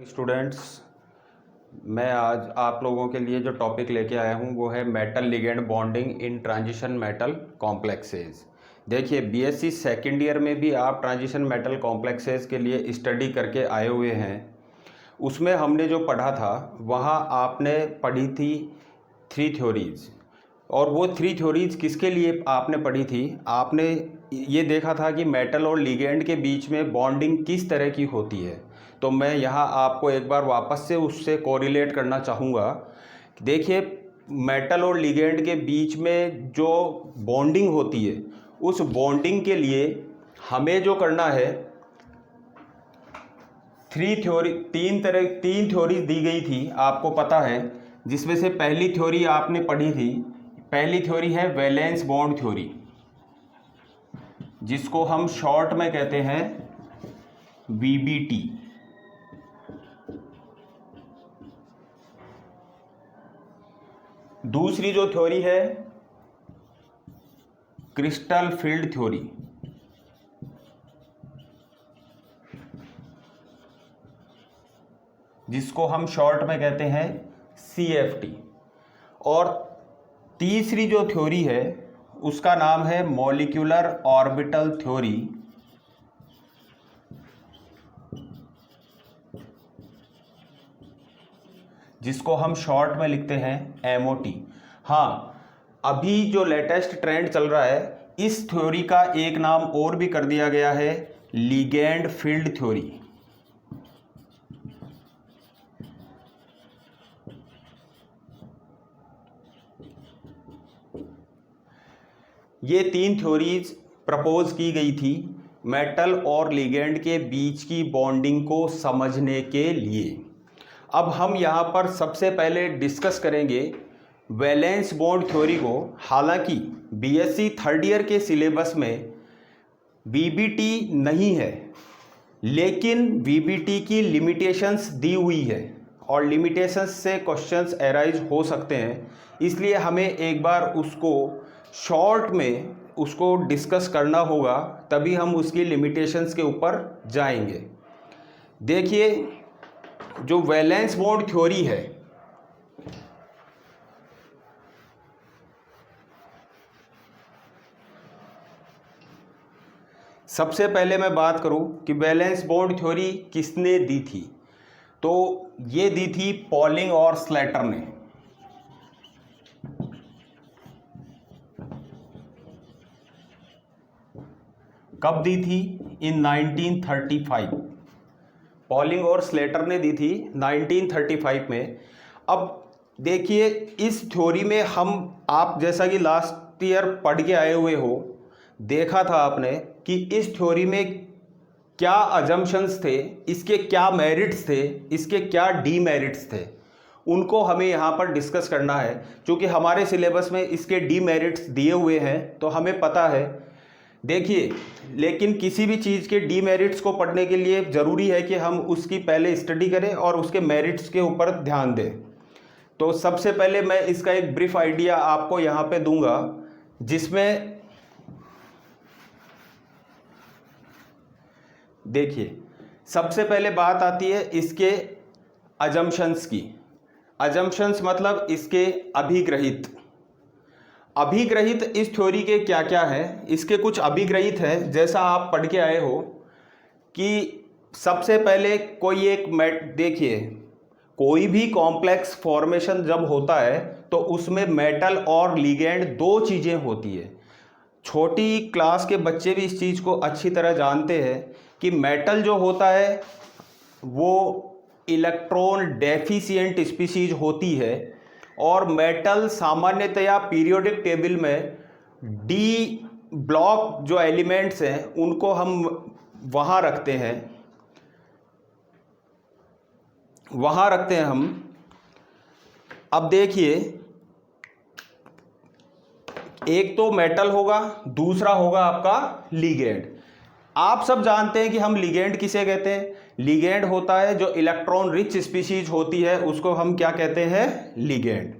Students, मैं आज आप लोगों के लिए जो टॉपिक लेके आया हूँ वो है metal ligand bonding in transition metal complexes. देखिए, बीएससी सेकेंड ईयर में भी आप ट्रांजिशन मेटल कॉम्प्लेक्सेस के लिए स्टडी करके आए हुए हैं। उसमें हमने जो पढ़ा था वहाँ आपने पढ़ी थी 3 थ्योरीज, और वो 3 थ्योरीज किसके लिए आपने पढ़ी थी? आपने ये देखा था कि मेटल और लिगेंड के बीच में बॉन्डिंग किस तरह की होती है। तो मैं यहाँ आपको एक बार वापस से उससे कोरिलेट करना चाहूँगा। देखिए, मेटल और लिगेंड के बीच में जो बॉन्डिंग होती है, उस बॉन्डिंग के लिए हमें जो करना है, तीन थ्योरीज दी गई थी, आपको पता है, जिसमें से पहली थ्योरी आपने पढ़ी थी। पहली थ्योरी है वैलेंस बॉन्ड थ्योरी, जिसको हम शॉर्ट में कहते हैं वीबीटी। दूसरी जो थ्योरी है क्रिस्टल फील्ड थ्योरी, जिसको हम शॉर्ट में कहते हैं सीएफटी। और तीसरी जो थ्योरी है उसका नाम है मॉलिक्यूलर ऑर्बिटल थ्योरी, जिसको हम शॉर्ट में लिखते हैं एमओटी। हाँ, अभी जो लेटेस्ट ट्रेंड चल रहा है, इस थ्योरी का एक नाम और भी कर दिया गया है लिगेंड फील्ड थ्योरी। ये 3 थ्योरीज प्रपोज की गई थी मेटल और लिगेंड के बीच की बॉन्डिंग को समझने के लिए। अब हम यहाँ पर सबसे पहले डिस्कस करेंगे वैलेंस बॉन्ड थ्योरी को। हालांकि बीएससी थर्ड ईयर के सिलेबस में वीबीटी नहीं है, लेकिन वीबीटी की लिमिटेशंस दी हुई है और लिमिटेशंस से क्वेश्चंस अराइज हो सकते हैं। इसलिए हमें एक बार उसको शॉर्ट में उसको डिस्कस करना होगा, तभी हम उसकी लिमिटेशंस के ऊपर जाएंगे। देखिए, जो वैलेंस बॉन्ड थ्योरी है, सबसे पहले मैं बात करूं कि वैलेंस बॉन्ड थ्योरी किसने दी थी, तो ये दी थी पॉलिंग और स्लेटर ने। कब दी थी? इन 1935। पॉलिंग और स्लेटर ने दी थी 1935 में। अब देखिए, इस थ्योरी में आप जैसा कि लास्ट ईयर पढ़ के आए हुए हो, देखा था आपने कि इस थ्योरी में क्या अजम्पशंस थे, इसके क्या मेरिट्स थे, इसके क्या डीमेरिट्स थे, उनको हमें यहाँ पर डिस्कस करना है। क्योंकि हमारे सिलेबस में इसके डीमेरिट्स दिए हुए हैं, तो हमें पता है। देखिए, लेकिन किसी भी चीज़ के डीमेरिट्स को पढ़ने के लिए ज़रूरी है कि हम उसकी पहले स्टडी करें और उसके मेरिट्स के ऊपर ध्यान दें। तो सबसे पहले मैं इसका एक ब्रीफ आइडिया आपको यहाँ पे दूंगा, जिसमें देखिए, सबसे पहले बात आती है इसके अजम्पशंस की। अजम्पशंस मतलब इसके अभिग्रहित। अभिग्रहित इस थ्योरी के क्या क्या है? इसके कुछ अभिग्रहित है, जैसा आप पढ़ के आए हो कि सबसे पहले देखिए, कोई भी कॉम्प्लेक्स फॉर्मेशन जब होता है तो उसमें मेटल और लिगेंड 2 चीज़ें होती है। छोटी क्लास के बच्चे भी इस चीज़ को अच्छी तरह जानते हैं कि मेटल जो होता है वो इलेक्ट्रॉन डेफिशिएंट स्पीशीज होती है, और मेटल सामान्यतया पीरियोडिक टेबल में डी ब्लॉक जो एलिमेंट्स हैं उनको हम वहाँ रखते हैं हम। अब देखिए, एक तो मेटल होगा, दूसरा होगा आपका लिगेंड। आप सब जानते हैं कि हम लिगेंड किसे कहते हैं? लिगेंड होता है जो इलेक्ट्रॉन रिच स्पीशीज होती है, उसको हम क्या कहते हैं? लिगेंड।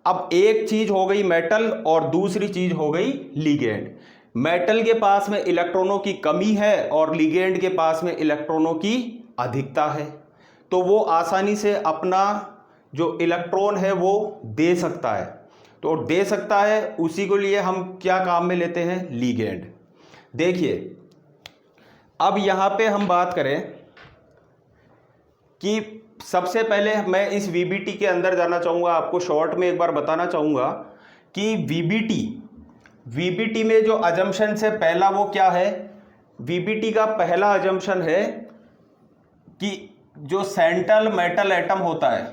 अब एक चीज हो गई मेटल और दूसरी चीज हो गई लिगेंड। मेटल के पास में इलेक्ट्रॉनों की कमी है और लिगेंड के पास में इलेक्ट्रॉनों की अधिकता है। तो वो आसानी से अपना जो इलेक्ट्रॉन है वो दे सकता है। तो दे सकता है, उसी को लिए हम क्या काम में लेते हैं, लिगेंड। देखिए अब यहां पे हम बात करें कि सबसे पहले मैं इस वीबीटी के अंदर जाना चाहूंगा, आपको शॉर्ट में एक बार बताना चाहूंगा कि वीबीटी में जो अजम्पशन है पहला वो क्या है। वीबीटी का पहला अजम्पशन है कि जो सेंट्रल मेटल एटम होता है,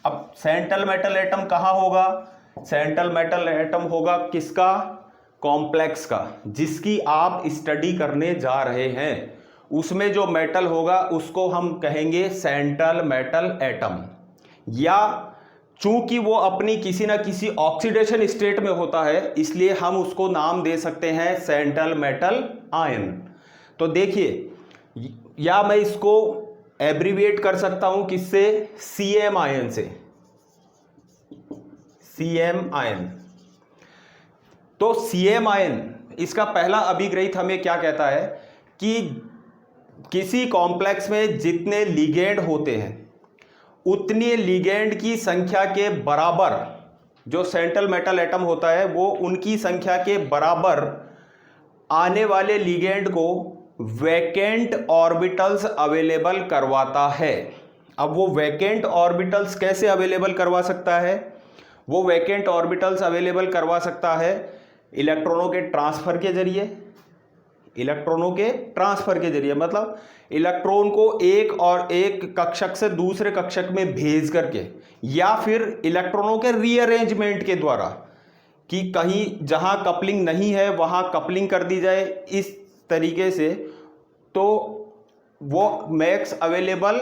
अब सेंट्रल मेटल एटम कहां होगा, सेंट्रल मेटल एटम होगा किसका, कॉम्प्लेक्स का, जिसकी आप स्टडी करने जा रहे हैं। उसमें जो मेटल होगा उसको हम कहेंगे सेंट्रल मेटल एटम, या चूंकि वो अपनी किसी ना किसी ऑक्सीडेशन स्टेट में होता है इसलिए हम उसको नाम दे सकते हैं सेंट्रल मेटल आयन। तो देखिए, या मैं इसको एब्रीविएट कर सकता हूं किससे, सीएम आयन से, सीएम आयन। तो सीएम आयन इसका पहला अभिग्रहित हमें क्या कहता है कि किसी कॉम्प्लेक्स में जितने लिगेंड होते हैं उतनी लिगेंड की संख्या के बराबर, जो सेंट्रल मेटल एटम होता है वो उनकी संख्या के बराबर आने वाले लिगेंड को वैकेंट ऑर्बिटल्स अवेलेबल करवाता है। अब वो वैकेंट ऑर्बिटल्स कैसे अवेलेबल करवा सकता है, वो वैकेंट ऑर्बिटल्स अवेलेबल करवा सकता है इलेक्ट्रॉनों के ट्रांसफर के जरिए, इलेक्ट्रॉनों के ट्रांसफर के जरिए, मतलब इलेक्ट्रॉन को एक कक्षक से दूसरे कक्षक में भेज करके, या फिर इलेक्ट्रॉनों के रीअरेंजमेंट के द्वारा कि कहीं जहां कपलिंग नहीं है वहां कपलिंग कर दी जाए, इस तरीके से तो वो मेक्स अवेलेबल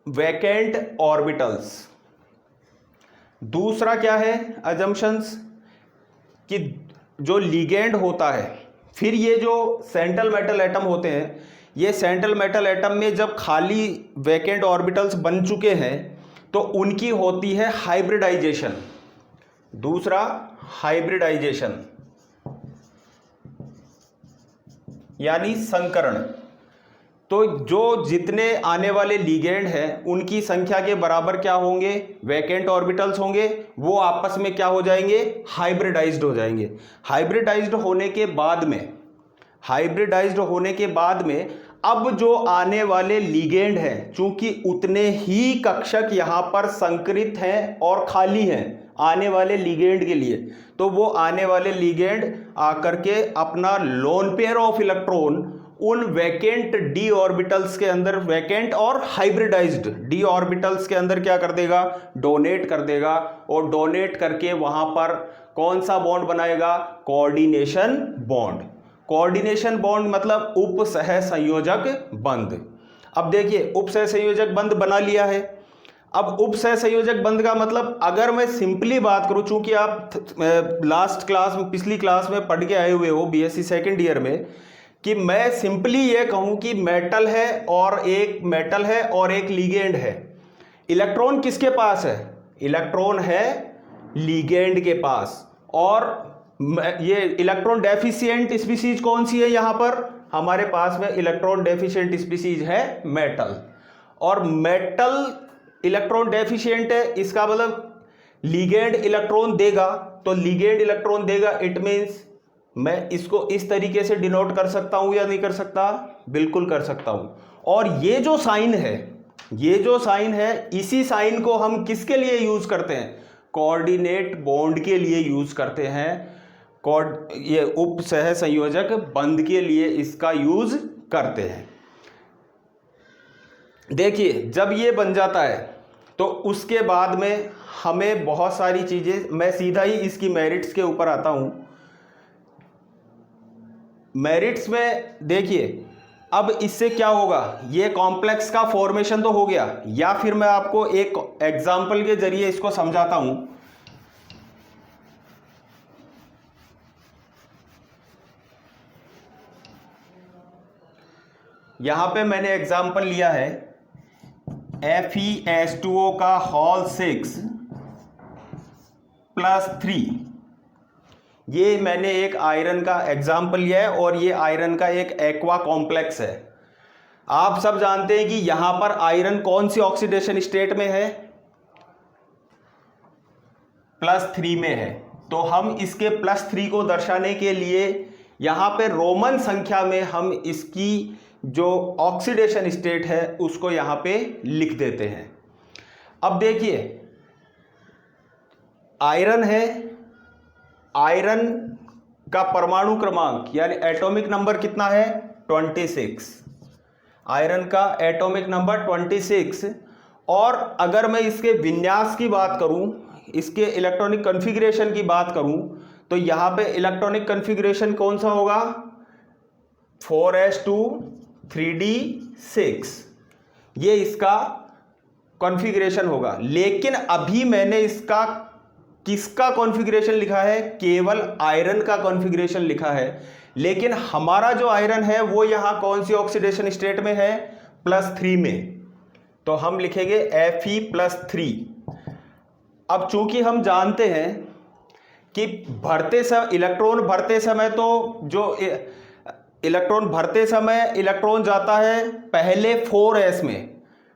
वैकेंट ऑर्बिटल्स। दूसरा क्या है अजम्पशंस, कि जो लिगेंड होता है, फिर ये जो सेंट्रल मेटल एटम होते हैं, ये सेंट्रल मेटल एटम में जब खाली वैकेंट ऑर्बिटल्स बन चुके हैं तो उनकी होती है हाइब्रिडाइजेशन। दूसरा हाइब्रिडाइजेशन यानी संकरण। तो जो जितने आने वाले लिगेंड हैं उनकी संख्या के बराबर क्या होंगे, वैकेंट ऑर्बिटल्स होंगे, वो आपस में क्या हो जाएंगे, हाइब्रिडाइज्ड हो जाएंगे। हाइब्रिडाइज्ड होने के बाद में अब जो आने वाले लिगेंड हैं, चूंकि उतने ही कक्षक यहां पर संकरित हैं और खाली हैं आने वाले लिगेंड के लिए, तो वो आने वाले लिगेंड आकर के अपना लोन पेयर ऑफ इलेक्ट्रॉन उन वैकेंट डी ऑर्बिटल्स के अंदर, वैकेंट और हाइब्रिडाइज्ड डी ऑर्बिटल्स के अंदर क्या कर देगा, डोनेट कर देगा, और डोनेट करके वहां पर कौन सा बॉन्ड बनाएगा, कोऑर्डिनेशन बॉन्ड। कोऑर्डिनेशन बॉन्ड मतलब उप सह संयोजक बंध। अब देखिए उप सह संयोजक बंध बना लिया है। अब उप सह संयोजक बंध का मतलब अगर मैं सिंपली बात करूं, चूंकि आप लास्ट क्लास में, पिछली क्लास में पढ़ के आए हुए हो बीएससी सेकेंड ईयर में, कि मैं सिंपली ये कहूं कि मेटल है और एक लिगेंड है। इलेक्ट्रॉन किसके पास है, इलेक्ट्रॉन है लिगेंड के पास, और ये इलेक्ट्रॉन डेफिशिएंट स्पीसीज कौन सी है, यहां पर हमारे पास में इलेक्ट्रॉन डेफिशिएंट स्पीसीज है मेटल। और मेटल इलेक्ट्रॉन डेफिशिएंट है, इसका मतलब लिगेंड इलेक्ट्रॉन देगा, तो लिगेंड इलेक्ट्रॉन देगा इट मींस मैं इसको इस तरीके से डिनोट कर सकता हूं या नहीं कर सकता, बिल्कुल कर सकता हूं। और ये जो साइन है, इसी साइन को हम किसके लिए यूज करते हैं, कोऑर्डिनेट बॉन्ड के लिए यूज करते हैं, ये उप सह संयोजक बंध के लिए इसका यूज करते हैं। देखिए जब ये बन जाता है तो उसके बाद में हमें बहुत सारी चीजें, मैं सीधा ही इसकी मेरिट्स के ऊपर आता हूं। मेरिट्स में देखिए अब इससे क्या होगा, ये कॉम्प्लेक्स का फॉर्मेशन तो हो गया, या फिर मैं आपको एक एग्जांपल के जरिए इसको समझाता हूं। यहां पे मैंने एग्जांपल लिया है FeS2O का होल 6 + 3। ये मैंने एक आयरन का एग्जाम्पल लिया है और ये आयरन का एक एक्वा कॉम्प्लेक्स है। आप सब जानते हैं कि यहां पर आयरन कौन सी ऑक्सीडेशन स्टेट में है, +3 में है। तो हम इसके +3 को दर्शाने के लिए यहां पे रोमन संख्या में हम इसकी जो ऑक्सीडेशन स्टेट है उसको यहां पे लिख देते हैं। अब देखिए आयरन है, आयरन का परमाणु क्रमांक यानी एटॉमिक नंबर कितना है 26, आयरन का एटॉमिक नंबर 26। और अगर मैं इसके विन्यास की बात करूं, इसके इलेक्ट्रॉनिक कॉन्फ़िगरेशन की बात करूं, तो यहां पे इलेक्ट्रॉनिक कॉन्फ़िगरेशन कौन सा होगा 4s2 3d6, ये इसका कॉन्फ़िगरेशन होगा। लेकिन अभी मैंने इसका किसका कॉन्फ़िगरेशन लिखा है, केवल आयरन का कॉन्फ़िगरेशन लिखा है। लेकिन हमारा जो आयरन है वो यहां कौन सी ऑक्सीडेशन स्टेट में है +3 में, तो हम लिखेंगे Fe+3। अब चूंकि हम जानते हैं कि इलेक्ट्रॉन भरते समय तो जो इलेक्ट्रॉन भरते समय इलेक्ट्रॉन जाता है पहले 4s में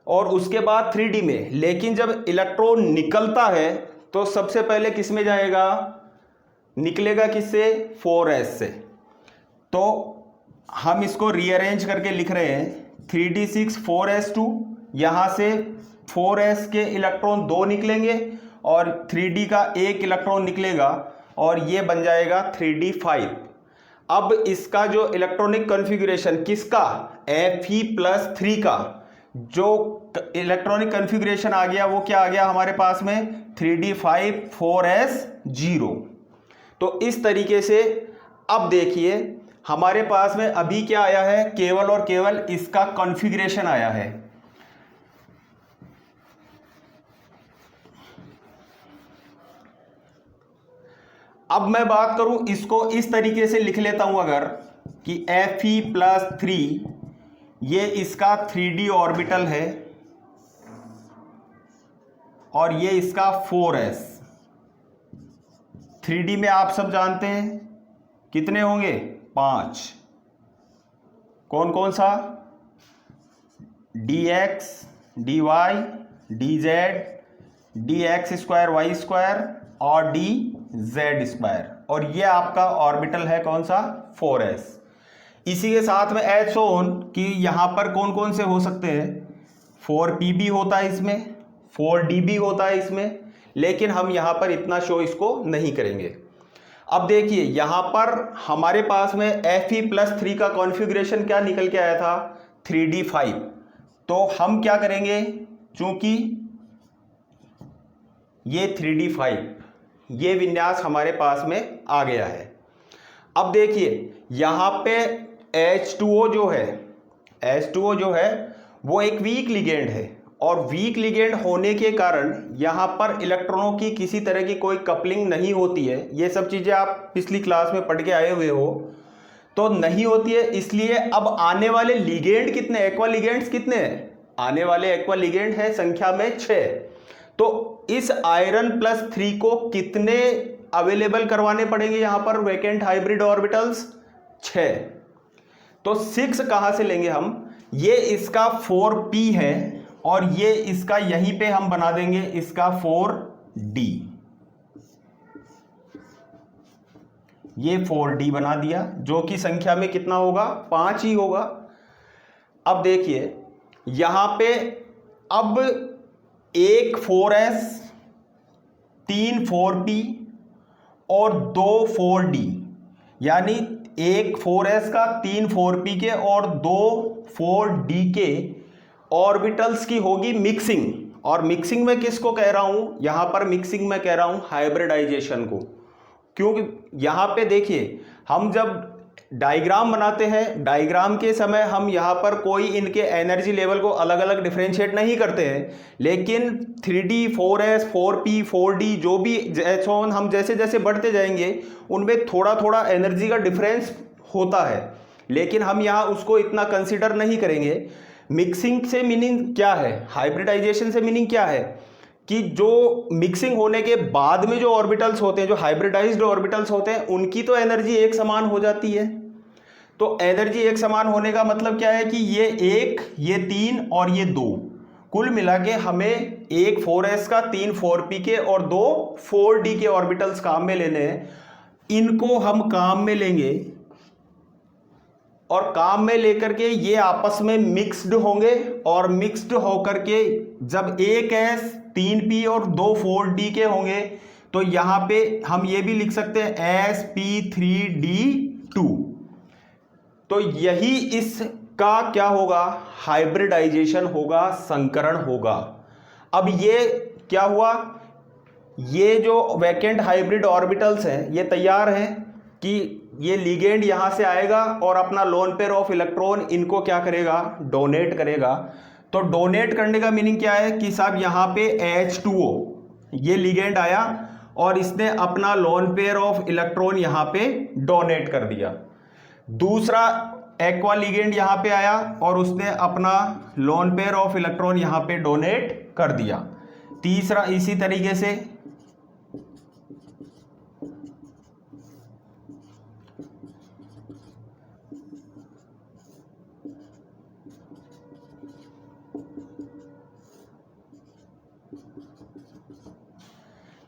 और उसके बाद 3d में, लेकिन जब इलेक्ट्रॉन निकलता है तो सबसे पहले किस में जाएगा, निकलेगा किससे 4s से। तो हम इसको रीअरेंज करके लिख रहे हैं 3d6 4s2, यहां से 4s के इलेक्ट्रॉन 2 निकलेंगे और 3d का 1 इलेक्ट्रॉन निकलेगा और ये बन जाएगा 3d5। अब इसका जो इलेक्ट्रॉनिक कॉन्फ़िगरेशन किसका Fe+3 का जो इलेक्ट्रॉनिक कॉन्फ़िगरेशन आ गया वो क्या आ गया हमारे पास में 3d5 4s0। तो इस तरीके से अब देखिए हमारे पास में अभी क्या आया है, केवल और केवल इसका कॉन्फ़िगरेशन आया है। अब मैं बात करूं इसको इस तरीके से लिख लेता हूं अगर कि Fe+3 ये इसका 3d ऑर्बिटल है और ये इसका 4s। 3d में आप सब जानते हैं कितने होंगे 5, कौन कौन सा dx dy dz dx² y² और dz², और ये आपका ऑर्बिटल है कौन सा 4s। इसी के साथ में एच ऑन कि यहां पर कौन कौन से हो सकते हैं 4p भी होता है इसमें, 4d भी होता है इसमें, लेकिन हम यहां पर इतना शो इसको नहीं करेंगे। अब देखिए यहां पर हमारे पास में Fe+3 का कॉन्फ़िगरेशन क्या निकल के आया था 3d5। तो हम क्या करेंगे, चूंकि ये 3d5 ये विन्यास हमारे पास में आ गया है। अब देखिए यहां पे H2O जो है वो एक वीक लिगेंड है और वीक लिगेंड होने के कारण यहां पर इलेक्ट्रॉनों की किसी तरह की कोई कपलिंग नहीं होती है। ये सब चीजें आप पिछली क्लास में पढ़ के आए हुए हो, तो नहीं होती है। इसलिए अब आने वाले लिगेंड कितने, एक्वा लिगेंड्स कितने हैं, आने वाले एक्वा लिगेंड है संख्या में 6। तो इस आयरन +3 को कितने अवेलेबल करवाने पड़ेंगे यहां पर वैकेंट हाइब्रिड ऑर्बिटल्स 6। तो 6 कहां से लेंगे हम, ये इसका 4p है और ये इसका यहीं पे हम बना देंगे इसका 4d, ये 4d बना दिया जो कि संख्या में कितना होगा 5 ही होगा। अब देखिए यहां पे अब एक 4s 3 4p और 2 4d, यानी एक 4s का 3 4p के और 2 4d के ऑर्बिटल्स की होगी मिक्सिंग। और मिक्सिंग में किसको कह रहा हूं, यहां पर मिक्सिंग में कह रहा हूं हाइब्रिडाइजेशन को, क्योंकि यहां पे देखिए हम जब डायग्राम बनाते हैं, डायग्राम के समय हम यहाँ पर कोई इनके एनर्जी लेवल को अलग अलग डिफरेंशिएट नहीं करते हैं, लेकिन 3D 4S 4P 4D जो भी एचऑन हम जैसे जैसे बढ़ते जाएंगे उनमें थोड़ा थोड़ा एनर्जी का डिफरेंस होता है, लेकिन हम यहाँ उसको इतना कंसिडर नहीं करेंगे। मिक्सिंग से मीनिंग क्या है, हाइब्रिडाइजेशन से मीनिंग क्या है कि जो मिक्सिंग होने के बाद में जो ऑर्बिटल्स होते हैं, जो हाइब्रिडाइज्ड ऑर्बिटल्स होते हैं, उनकी तो एनर्जी एक समान हो जाती है। तो एनर्जी एक समान होने का मतलब क्या है कि ये 1, ये 3 और ये 2, कुल मिला के हमें एक 4s का, 3 4p के और 2 4d के ऑर्बिटल्स काम में लेने हैं। इनको हम काम में लेंगे और काम में लेकर के ये आपस में मिक्स्ड होंगे, और मिक्स्ड होकर के जब एक s 3p और 2 4d के होंगे तो यहां पे हम ये भी लिख सकते हैं sp3d2। तो यही इसका क्या होगा, हाइब्रिडाइजेशन होगा, संकरण होगा। अब ये क्या हुआ, ये जो वैकेंट हाइब्रिड ऑर्बिटल्स हैं ये तैयार हैं कि ये लिगेंड यहां से आएगा और अपना लोन पेयर ऑफ इलेक्ट्रॉन इनको क्या करेगा, डोनेट करेगा। तो डोनेट करने का मीनिंग क्या है कि साहब यहां पे H2O, ये लिगेंड आया और इसने अपना लोन पेयर ऑफ इलेक्ट्रॉन यहां पे डोनेट कर दिया। दूसरा एक्वा लिगेंड यहां पे आया और उसने अपना लोन पेयर ऑफ इलेक्ट्रॉन यहां पे डोनेट कर दिया। तीसरा इसी तरीके से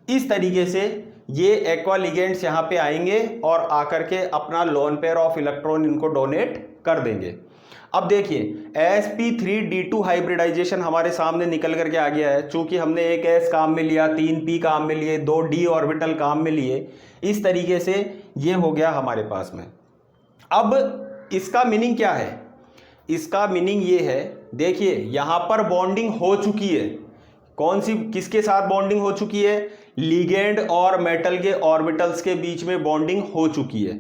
इस तरीके से ये एक्वा लिगेंड्स यहां पे आएंगे और आकर के अपना लोन पेयर ऑफ इलेक्ट्रॉन इनको डोनेट कर देंगे। अब देखिए sp3d2 हाइब्रिडाइजेशन हमारे सामने निकल करके आ गया है। चूंकि हमने एक s काम में लिया, 3p काम में लिए, 2 d ऑर्बिटल काम में लिए, इस तरीके से ये हो गया हमारे पास में। अब इसका मीनिंग क्या है, इसका मीनिंग ये है, देखिए यहां पर बॉन्डिंग हो चुकी है। कौन सी, किसके साथ बॉन्डिंग हो चुकी है, लिगेंड और मेटल के ऑर्बिटल्स के बीच में बॉन्डिंग हो चुकी है।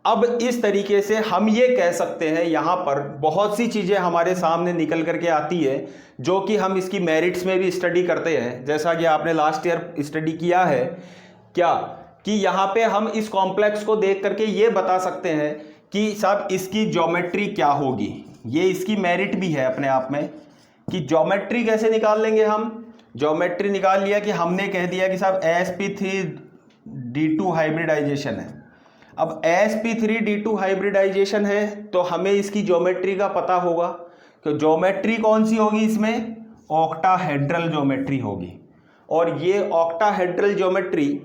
अब इस तरीके से हम ये कह सकते हैं, यहां पर बहुत सी चीजें हमारे सामने निकल करके आती है जो कि हम इसकी मेरिट्स में भी स्टडी करते हैं। जैसा कि आपने लास्ट ईयर स्टडी किया है क्या, कि यहां पे हम इस कॉम्प्लेक्स को देख करके ये बता सकते हैं कि साहब इसकी ज्योमेट्री क्या होगी। ये इसकी मेरिट भी है अपने आप में कि ज्योमेट्री कैसे निकाल लेंगे हम। ज्योमेट्री निकाल लिया कि हमने कह दिया कि साहब sp3d2 हाइब्रिडाइजेशन है। अब sp3d2 हाइब्रिडाइजेशन है तो हमें इसकी ज्योमेट्री का पता होगा कि ज्योमेट्री कौन सी होगी, इसमें ऑक्टाहेड्रल ज्योमेट्री होगी। और ये ऑक्टाहेड्रल ज्योमेट्री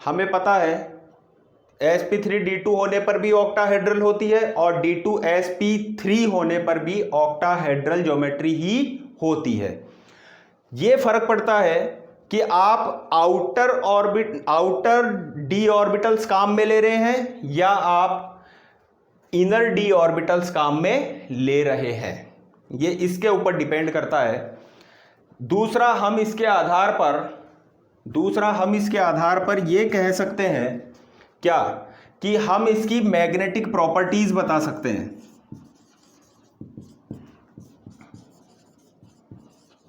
हमें पता है sp3d2 होने पर भी ऑक्टाहेड्रल होती है और d2sp3 होने पर भी ऑक्टाहेड्रल ज्योमेट्री ही होती है। ये फर्क पड़ता है कि आप आउटर डी ऑर्बिटल्स काम में ले रहे हैं या आप इनर डी ऑर्बिटल्स काम में ले रहे हैं, ये इसके ऊपर डिपेंड करता है। दूसरा हम इसके आधार पर ये कह सकते हैं क्या, कि हम इसकी मैग्नेटिक प्रॉपर्टीज बता सकते हैं।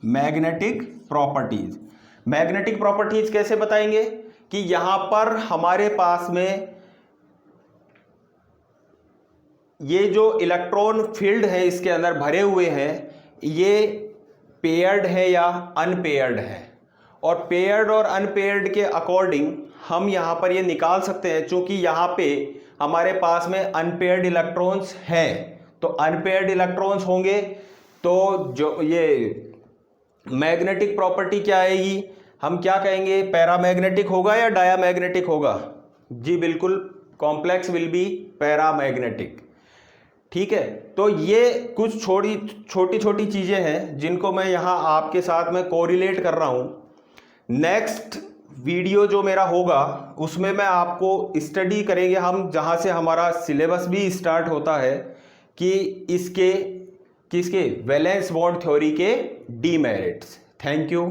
मैग्नेटिक प्रॉपर्टीज कैसे बताएंगे कि यहां पर हमारे पास में ये जो इलेक्ट्रॉन फील्ड है इसके अंदर भरे हुए हैं, ये पेयर्ड है या अनपेयर्ड है। और पेयर्ड और अनपेयर्ड के अकॉर्डिंग हम यहां पर ये निकाल सकते हैं। चूंकि यहां पे हमारे पास में अनपेयर्ड इलेक्ट्रॉन्स हैं, तो अनपेयर्ड इलेक्ट्रॉन्स होंगे तो जो ये मैग्नेटिक प्रॉपर्टी क्या आएगी, हम क्या कहेंगे, पैरामैग्नेटिक होगा या डायामैग्नेटिक होगा। जी बिल्कुल, कॉम्प्लेक्स विल बी पैरामैग्नेटिक। ठीक है, तो ये कुछ छोटी छोटी चीजें हैं जिनको मैं यहां आपके साथ में कोरिलेट कर रहा हूं। नेक्स्ट वीडियो जो मेरा होगा उसमें मैं आपको स्टडी करेंगे हम, जहां से हमारा सिलेबस भी स्टार्ट होता है, कि किसके वैलेंस बॉन्ड थ्योरी के डीमेरिट्स। Thank you.